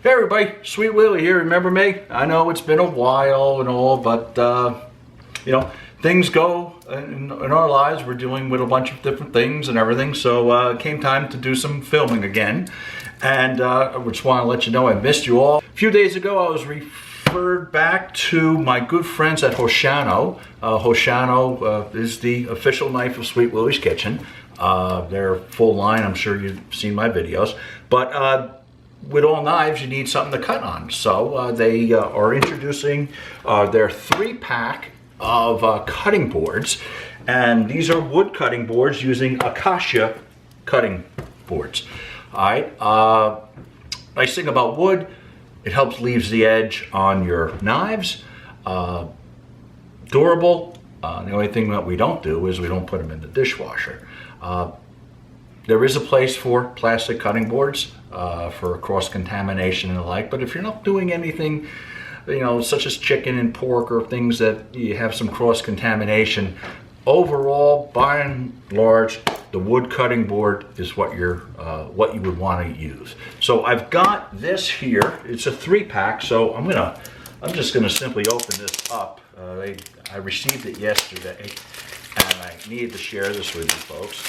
Hey everybody, Sweet Willy here. Remember me? I know it's been a while and all, but you know, things go in our lives. We're dealing with a bunch of different things and everything, so it came time to do some filming again. And I just want to let you know I missed you all. A few days ago I was referred back to my good friends at HOSHANHO. HOSHANHO is the official knife of Sweet Willy's Kitchen. They're full line, I'm sure you've seen my videos. But with all knives, you need something to cut on. So they are introducing their 3-pack of cutting boards. And these are wood cutting boards using Acacia cutting boards. All right. Nice thing about wood, it helps leaves the edge on your knives. Durable. The only thing that we don't do is we don't put them in the dishwasher. There is a place for plastic cutting boards for cross-contamination and the like, but if you're not doing anything, you know, such as chicken and pork or things that you have some cross-contamination, overall, by and large, the wood cutting board is what you would want to use. So I've got this here. It's a 3-pack, so I'm just gonna simply open this up. I received it yesterday, and I needed to share this with you folks.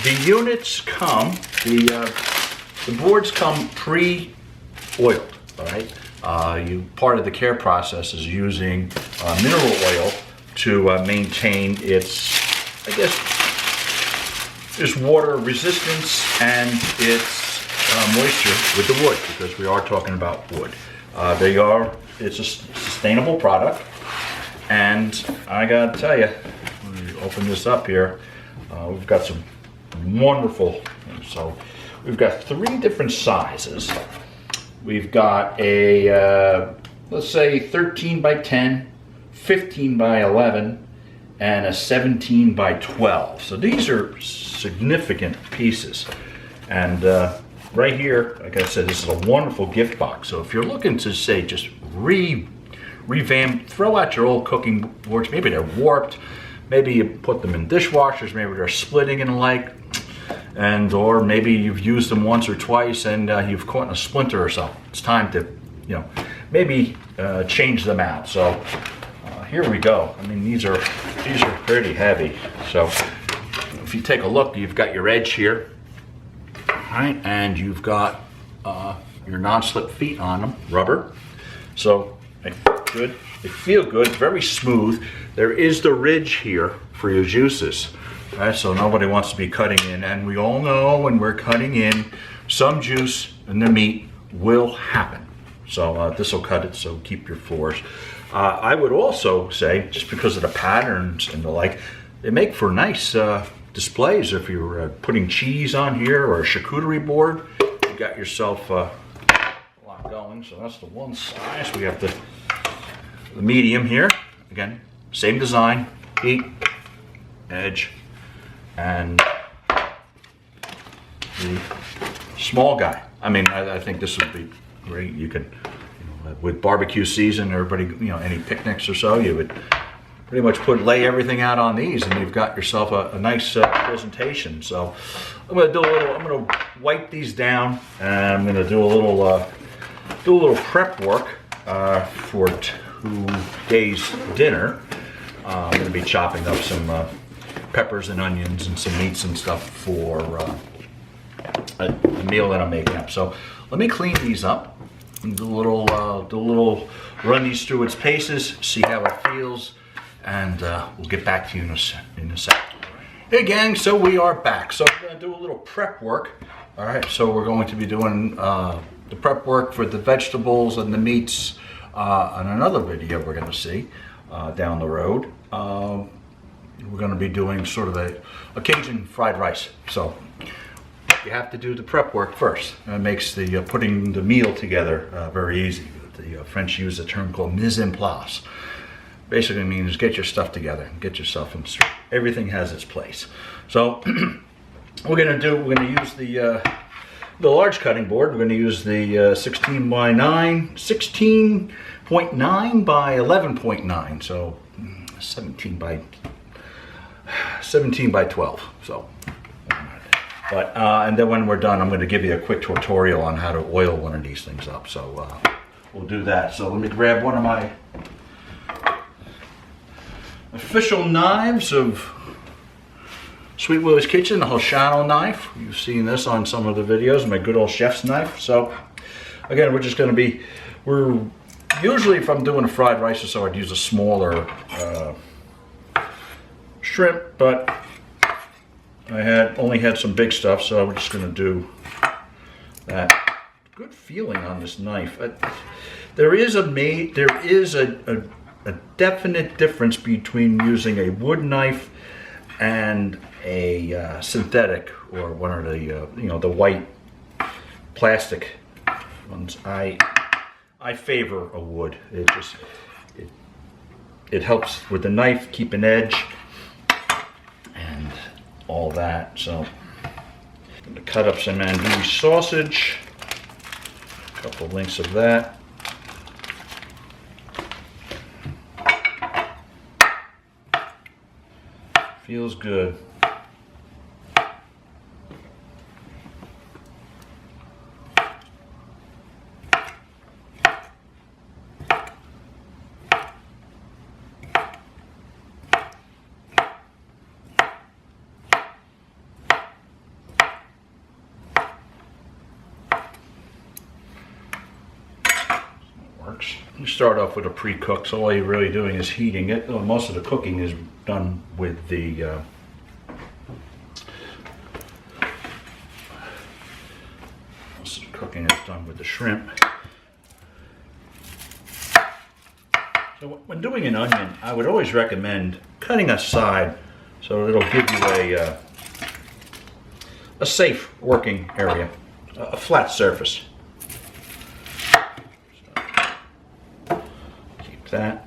The units come, the boards come pre-oiled, all right? Part of the care process is using mineral oil to maintain its, I guess, its water resistance and its moisture with the wood, because we are talking about wood. It's a sustainable product, and I gotta tell you, let me open this up here. We've got some wonderful, so we've got 3 different sizes. We've got a, let's say 13 by 10, 15 by 11, and a 17 by 12. So these are significant pieces. And right here, like I said, this is a wonderful gift box. So if you're looking to, say, just revamp, throw out your old cooking boards, maybe they're warped, maybe you put them in dishwashers, maybe they're splitting and the like, or maybe you've used them once or twice and you've caught in a splinter or so. It's time to, you know, maybe change them out. So here we go. I mean, these are pretty heavy. So if you take a look, you've got your edge here, right, and you've got your non-slip feet on them, rubber. So good. They feel good, very smooth. There is the ridge here for your juices, right? So nobody wants to be cutting in, and we all know when we're cutting in, some juice in the meat will happen. So this will cut it, so keep your floors. I would also say, just because of the patterns and the like, they make for nice displays. If you're putting cheese on here or a charcuterie board, you got yourself a lot going. So that's the one size. We have the medium here. Again, same design, heat, edge, and the small guy. I mean, I think this would be great. You could, you know, with barbecue season, everybody, you know, any picnics or so, you would pretty much lay everything out on these, and you've got yourself a nice presentation. So I'm gonna wipe these down, and I'm gonna do a little prep work for today's dinner. I'm going to be chopping up some peppers and onions and some meats and stuff for a meal that I'm making up. So let me clean these up and do a little run these through its paces, see how it feels, and we'll get back to you in a sec. Hey gang, so we are back. So we're going to do a little prep work. All right, so we're going to be doing the prep work for the vegetables and the meats on another video we're going to see down the road. We're going to be doing sort of a Cajun fried rice. So you have to do the prep work first. It makes the putting the meal together very easy. The French use a term called mise en place. Basically means get your stuff together, get yourself in. Everything has its place. So we're going to use the large cutting board. We're going to use the 16.9 by 11.9, so 17 by 12. So But and then when we're done, I'm going to give you a quick tutorial on how to oil one of these things up. So we'll do that. So let me grab one of my official knives of Sweet Willy's Kitchen, the HOSHANHO knife. You've seen this on some of the videos, my good old chef's knife. So again, we're just going to be, usually if I'm doing a fried rice or so, I'd use a smaller shrimp, but I only had some big stuff, so we're just going to do that. Good feeling on this knife. There is a definite difference between using a wood knife and a synthetic, or one of the the white plastic ones. I favor a wood. It helps with the knife, keep an edge and all that. So I'm going to cut up some andouille sausage, a couple links of that. Feels good. You start off with a pre-cook, so all you're really doing is heating it. Most of the cooking is done with the shrimp. So when doing an onion, I would always recommend cutting a side so it'll give you a safe working area, a flat surface. That.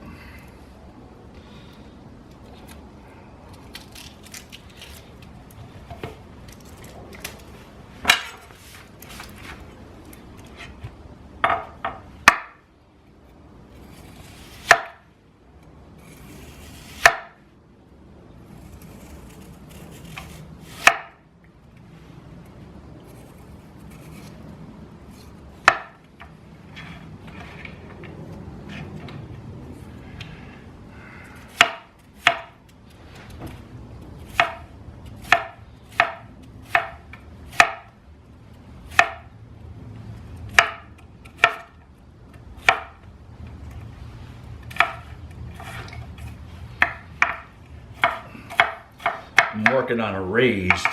I'm working on a raised.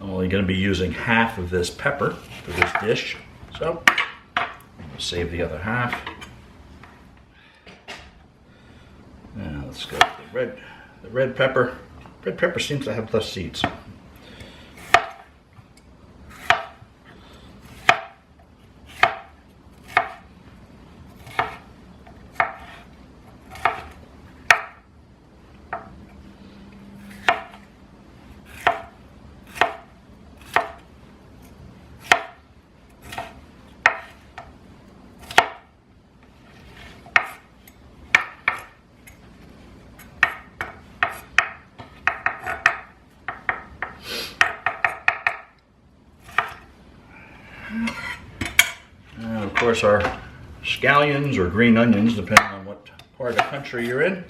I'm only going to be using half of this pepper for this dish, so I'm going to save the other half. Now let's go with the red pepper. Red pepper seems to have less seeds. And of course our scallions or green onions, depending on what part of the country you're in.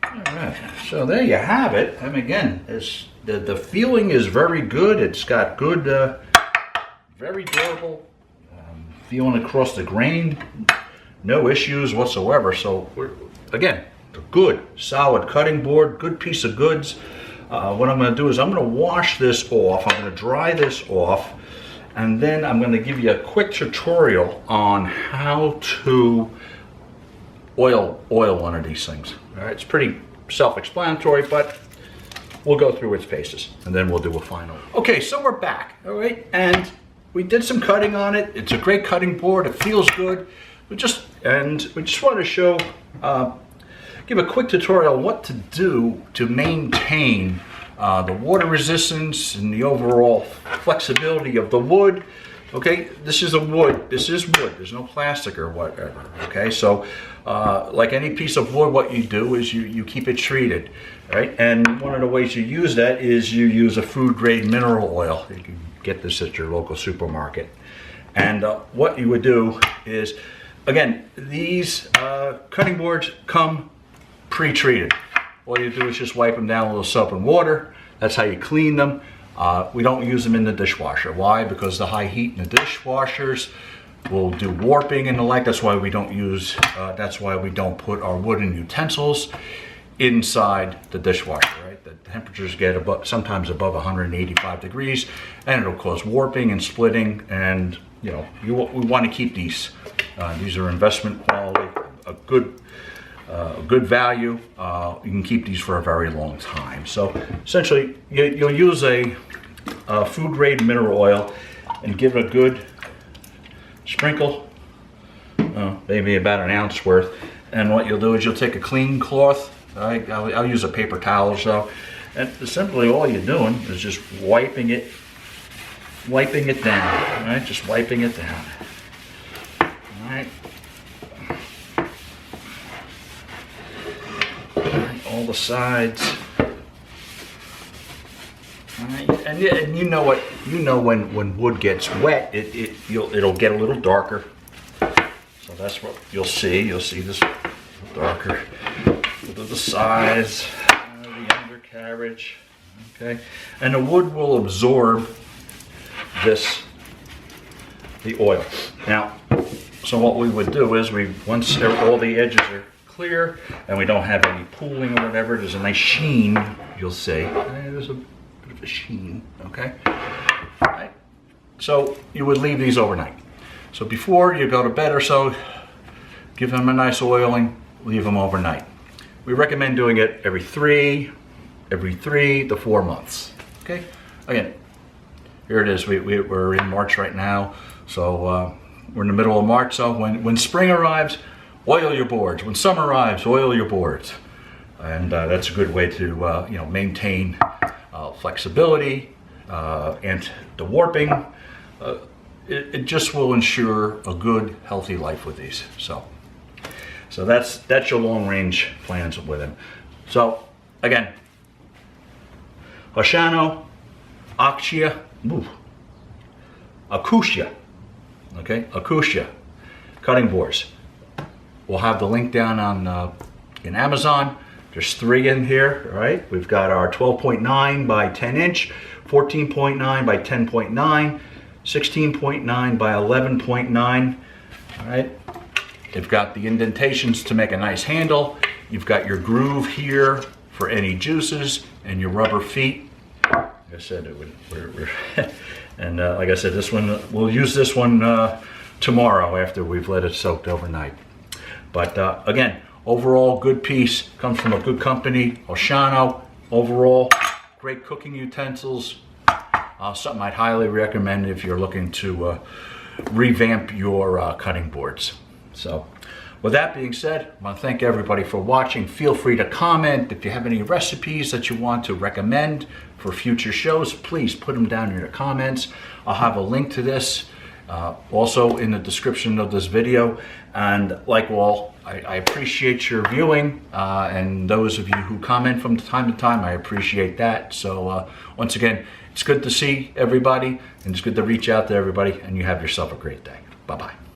Alright, so there you have it. And again, the feeling is very good. It's got good, very durable feeling across the grain. No issues whatsoever. So again, a good solid cutting board, good piece of goods. What I'm going to do is I'm going to wash this off. I'm going to dry this off, and then I'm going to give you a quick tutorial on how to oil one of these things. All right, it's pretty self-explanatory, but we'll go through its paces, and then we'll do a final. Okay, so we're back. All right, and we did some cutting on it. It's a great cutting board. It feels good. We just want to show, give a quick tutorial on what to do to maintain the water resistance and the overall flexibility of the wood. Okay, this is a wood. This is wood. There's no plastic or whatever. Okay, so like any piece of wood, what you do is you keep it treated, right? And one of the ways you use that is you use a food grade mineral oil. You can get this at your local supermarket. And what you would do is, again, these cutting boards come pre-treated. All you do is just wipe them down with a little soap and water. That's how you clean them. We don't use them in the dishwasher. Why? Because the high heat in the dishwashers will do warping and the like. That's why we don't use, that's why we don't put our wooden utensils inside the dishwasher, right? The temperatures get sometimes above 185 degrees, and it'll cause warping and splitting. And you know, we want to keep these. These are investment quality, a good value. You can keep these for a very long time. So essentially, you'll use a food grade mineral oil and give it a good sprinkle, maybe about an ounce worth. And what you'll do is you'll take a clean cloth. I'll use a paper towel or so, and simply all you're doing is just wiping it down. Right, just wiping it down. All right. All the sides. All right. And you know what? You know when wood gets wet, it'll get a little darker. So that's what you'll see. You'll see this darker. Look at the size, the undercarriage. Okay, and the wood will absorb the oil. Now, so what we would do is once all the edges are clear and we don't have any pooling or whatever, there's a nice sheen, you'll see. There's a bit of a sheen, okay? All right. So you would leave these overnight. So before you go to bed or so, give them a nice oiling, leave them overnight. We recommend doing it every 3 to 4 months, okay? Again, here it is. We're in March right now, so we're in the middle of March. So when spring arrives, oil your boards. When summer arrives, oil your boards, and that's a good way to maintain flexibility and the warping. It just will ensure a good, healthy life with these. So that's your long range plans with them. So again, HOSHANHO, Acacia. Acacia, okay, Acacia cutting boards. We'll have the link down on in Amazon. There's 3 in here, right? We've got our 12.9 by 10 inch, 14.9 by 10.9, 16.9 by 11.9. All right. They've got the indentations to make a nice handle. You've got your groove here for any juices and your rubber feet. Like I said, and like I said, this one, we'll use this one tomorrow after we've let it soak overnight. But again, overall good piece, comes from a good company, HOSHANHO. Overall, great cooking utensils. Something I'd highly recommend if you're looking to revamp your cutting boards. So with that being said, I want to thank everybody for watching. Feel free to comment. If you have any recipes that you want to recommend for future shows, please put them down in the comments. I'll have a link to this also in the description of this video. And like all, I appreciate your viewing, and those of you who comment from time to time, I appreciate that. So once again, it's good to see everybody, and it's good to reach out to everybody, and you have yourself a great day. Bye-bye.